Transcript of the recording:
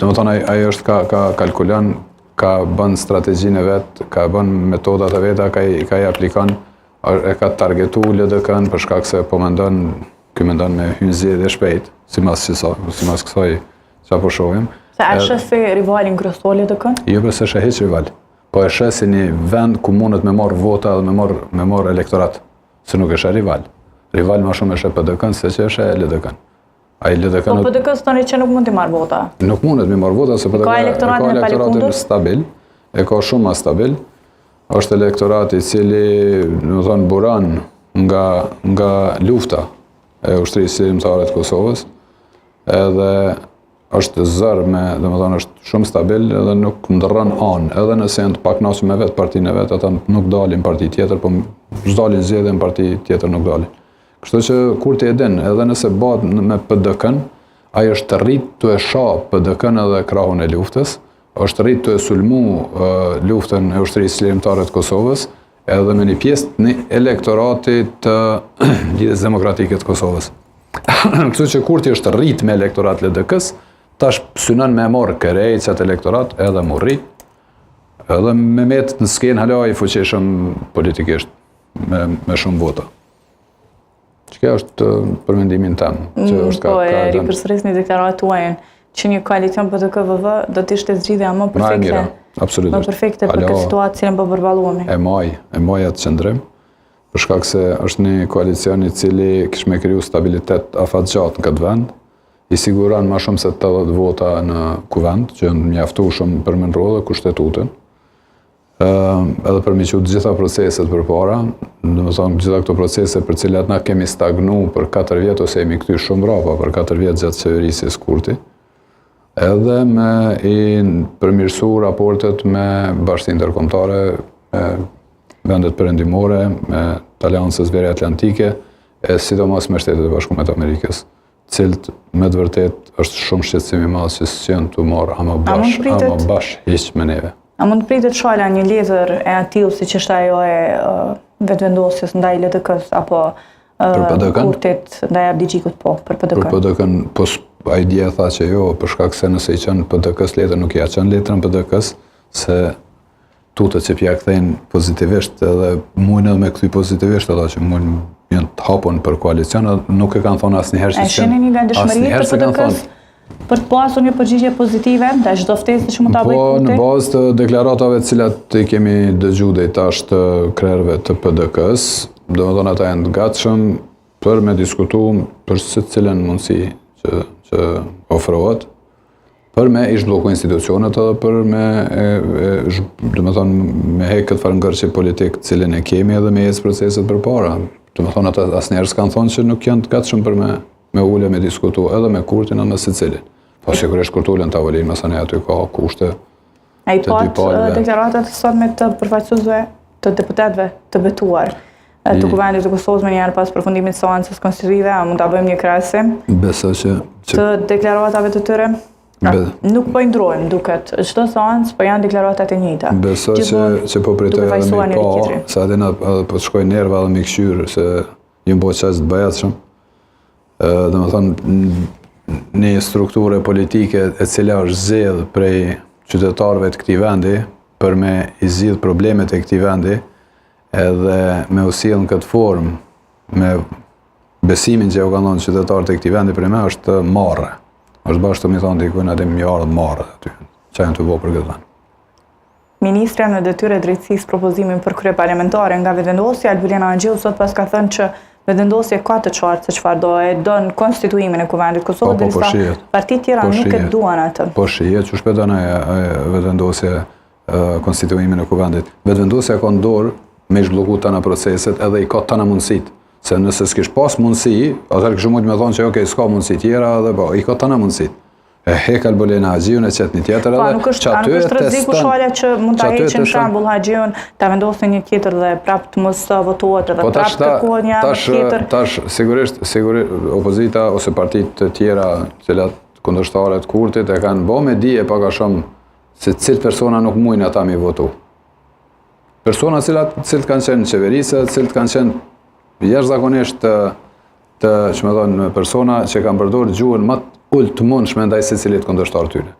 domethënë ai është ka kalkulon, ka bën strategjinë e vet, ka bën metodat e veta, ka i aplikon, e ka targetu LDK-n për shkak se po mendon me hyrë zgjedhje shpejt, sipas kësaj çfarë po shohim. Se a sheh si rivalin kryesor LDK-n? Jo, pse është hiç rival. Po e sheh si një vend ku mundet me marr vota dhe me marr elektorat, se nuk është rival. Rival më shumë është PDK-n se që është LDK-n. Ai LDK-n. Po PDK thoni që nuk mund të marr vota. Nuk mundet me marr vota se PDK ka elektoratin stabil, e ka shumë më stabil. Është elektorat i cili, domethënë, buron nga lufta e ushtrisë shqiptare të Kosovës, edhe është zër domethënë është shumë stabil edhe nuk ndërron anë, edhe nëse janë të pakënaqur me vetë partinë e vet, ata nuk dalin parti tjetër, po s'dalin zgjedhje në parti tjetër nuk dalin. Kështu që Kurti e din, edhe nëse bëhet me PDK-n, ai është rrit të e shoh PDK-n edhe krahun e luftës, është rrit të e sulmu luftën e ushtrisë shqiptare të Kosovës, edhe me një pjesë të elektorati të Lidhjes Demokratike të Kosovës. Kështu që Kurti është rrit me elektorat LDK-s, tash synon me marrë kërejcat elektorat edhe mu rrit, edhe me met në skenë hala i fuqishëm politikisht, me shumë vota. Çka është për mendimin tëm? Po e ripërsërisni deklaratat tuaja që një koalicion PDK-VV do të ishte zgjidhja më perfekte. Më perfekte për këtë situatë që po përballuemi. E maj atë qëndrim, për shkak se është një koalicion i cili kishte me kriju stabilitet afatgjatë në këtë vend, i siguron më shumë se 80 vota në kuvend, që janë mjaftueshëm për me ndrodhë kushtetutën. Edhe për me qut gjitha proceset përpara, domethënë gjitha këto procese për cilat na kemi stagnu për 4 vjet ose jemi kthyer shumë rrapa për 4 vjet gjatë qeverisë së Kurti. Edhe me i përmirësu raportet me bashkësinë ndërkombëtare, me vendet perëndimore, me Aleancës Veriut Atlantike, e sidomos me Shtetet e Bashkuara të Amerikës, cilët me të vërtet është shumë shqetësim i madh se s'janë të marrë ama bash hiç me neve. A mund të pritet shala një letër e atill siç është ajo e vetëvendosjes ndaj LDK-s apo Kurtit ndaj Abdigjikut për PDK? Për PDK-n, po ai dia tha që jo, për shkak se nëse i çon PDK-s letër nuk ja çon letrën PDK-s, se tutët që pja kthejnë pozitivisht edhe mujnë edhe me këthy pozitivisht ata që mujnë janë të hapun për koalicion, nuk e kanë thonë asnjëherë se sheni një vendishmëri të PDK-s për të pasur një përgjigje pozitive ndaj çdo ftesë që mund ta bëjë Kurti? Po, në bazë të deklaratave të cilat i kemi dëgjuar deri tash të krerëve të PDK-s, domethënë ata janë të gatshëm për me diskutuar për secilën mundësi që ofrohet, për me i zhblloku institucionet edhe për me hek këtë farë ngërçi politik cilin e kemi edhe me ecë proceset përpara. Domethënë ata asnjëherë s'kan thonë që nuk janë të gatshëm për me ule me diskutu edhe me Kurtin edhe me secilin. Po sigurisht kur tulen tavolinë masane aty ka kushte. Ai po deklaratat sotme të përfaqësuesve të deputetëve të betuar të Kuvendit të Kosovës më njëherë pas përfundimit të seancës konstitutive, a mund ta bëjmë një krahasim? Besoj që të deklaratave të tyre nuk po i ndrojmë duket. Çdo seancë po janë deklaratat e njëjta. Besoj që po pritoj edhe me pa, sa edhe po të shkojnë nerva edhe me këshyrë se ju mbo çast të bëjatshëm. Domethënë një strukturë politike e cila është zgjedh prej qytetarëve të këtij vendi për me i zgjidh problemet e këtij vendi edhe me u sjell në këtë formë me besimin që u kanë dhënë qytetarët e këtij vendi për me është marrë. Është bashkë të më thonë dikujt atë më ardh marrë aty. Çfarë janë të bëjë për këtë vend? Ministra në detyrë drejtësisë propozimin për krye parlamentare nga vetëvendosja Albulena Angjiu sot pas ka thënë që vetëvendosja ka të qartë se çfarë do e don konstituimin e Kuvendit të Kosovës, derisa partitë tjera nuk e duan atë. Po shihet që shpejton vetëvendosja konstituimin e Kuvendit. Vetëvendosja ka dorë me zhblloku tana proceset edhe i ka tana mundësit. Se nëse s'kish pas mundësi, atëherë kishë mund me thonë që okej, s'ka mundësi tjera edhe po, i ka tana mundësit. E hek Albulena Angjiun e qet një tjetër edhe a nuk është rreziku shala që mund ta heqin shembull Angjiun, ta vendosin një tjetër dhe prapë të mos votohet edhe prapë të kërkohet një tjetër. Tash sigurisht opozita ose partitë të tjera, të cilat kundërshtare të Kurtit e kanë bë me dije pak a shumë se cilët persona nuk mujnë ata mi votu. Persona cilët kanë qenë në qeverisë, cilët kanë qenë jashtëzakonisht të persona që kanë përdorur gjuhën më ulë të mundshme ndaj secilit kundërshtar tyre.